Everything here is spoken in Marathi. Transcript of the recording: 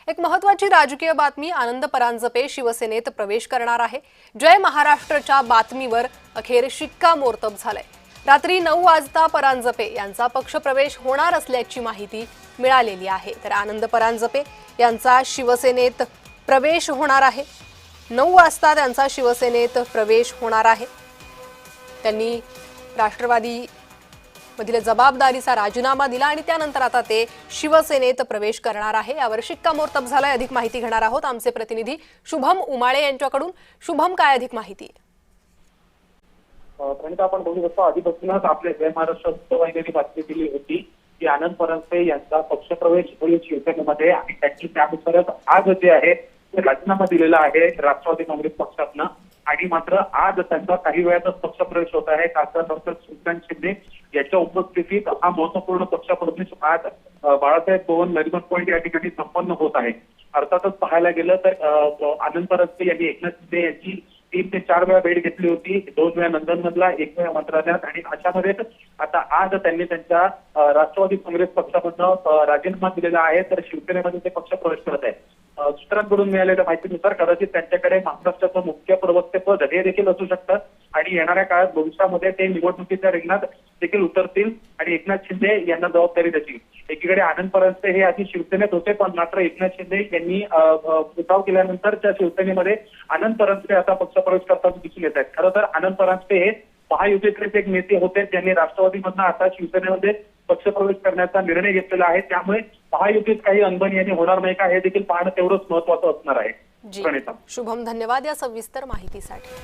एक महत्त्वाची राजकीय बातमी। आनंद परांजपे शिवसेनेत प्रवेश करणार आहे। जय महाराष्ट्रच्या बातमीवर अखेर शिक्कामोर्तब झालंय। रात्री 9 वाजता परांजपे यांचा पक्षप्रवेश होणार असल्याची माहिती मिळालेली आहे। तर आनंद परांजपे यांचा शिवसेनेत प्रवेश होणार आहे। 9 वाजता त्यांचा शिवसेनेत प्रवेश होणार आहे। त्यांनी राष्ट्रवादी मधील जबाबदारीचा राजीनामा दिला आणि त्यानंतर आता ते शिवसेनेत प्रवेश करणार आहे। यावर शिक्कामोर्तब झालाय। अधिक माहिती घेणार आहोत आमचे प्रतिनिधी शुभम उमाळे यांच्याकडून। शुभम, काय अधिक माहिती? प्रणिता, आपण बघू शकतो आधीपासूनच आपल्या जय महाराष्ट्र वाहिनीने बातमी दिली होती की आनंद परांजपे यांचा पक्षप्रवेश होईल शिवसेनेमध्ये आणि त्यांची त्यानुसारच आज जे आहे ते राजीनामा दिलेला आहे राष्ट्रवादी काँग्रेस पक्षातनं। आणि मात्र आज त्यांचा काही वेळातच पक्षप्रवेश होत आहे। खासदार डॉक्टर सुलतान शिंदे याच्या उपस्थितीत हा महत्वपूर्ण पक्षप्रवेश आज बाळासाहेब भवन नरिमन पॉईंट या ठिकाणी संपन्न होत आहे। अर्थातच पाहायला गेलं तर आनंद परांजपे यांनी एकनाथ शिंदे यांची 3 ते 4 वेळा भेट घेतली होती। 2 वेळा नंदनमधला, 1 वेळा मंत्रालयात आणि अशामध्येच आता आज त्यांनी त्यांच्या राष्ट्रवादी काँग्रेस पक्षामधनं राजीनामा दिलेला आहे। तर शिवसेनेमध्ये ते पक्ष प्रवेश करत आहेत। सूत्रांकडून मिळालेल्या माहितीनुसार कदाचित त्यांच्याकडे महाराष्ट्राचं मुख्य प्रवक्तेपद हे देखील असू शकतं आणि येणाऱ्या काळात भविष्यामध्ये ते निवडणुकीच्या रिंगणात देखील उतरतील आणि एकनाथ शिंदे यांना जबाबदारी देतील। एकीकडे आनंद परांजपे हे आधी शिवसेनेत होते, पण मात्र एकनाथ शिंदे यांनी उठाव केल्यानंतर त्या शिवसेनेमध्ये आनंद परांजपे आता पक्षप्रवेश करताना दिसून येत आहेत। खरं तर आनंद परांजपे हे महायुतीतलेच एक नेते होते, त्यांनी राष्ट्रवादीमधनं आता शिवसेनेमध्ये पक्षप्रवेश करण्याचा निर्णय घेतलेला आहे। त्यामुळे महायुतीत काही अनबनी होणार नाही का हे देखील पाहणं तेवढंच महत्त्वाचं असणार आहे। शुभम, धन्यवाद या सविस्तर माहितीसाठी।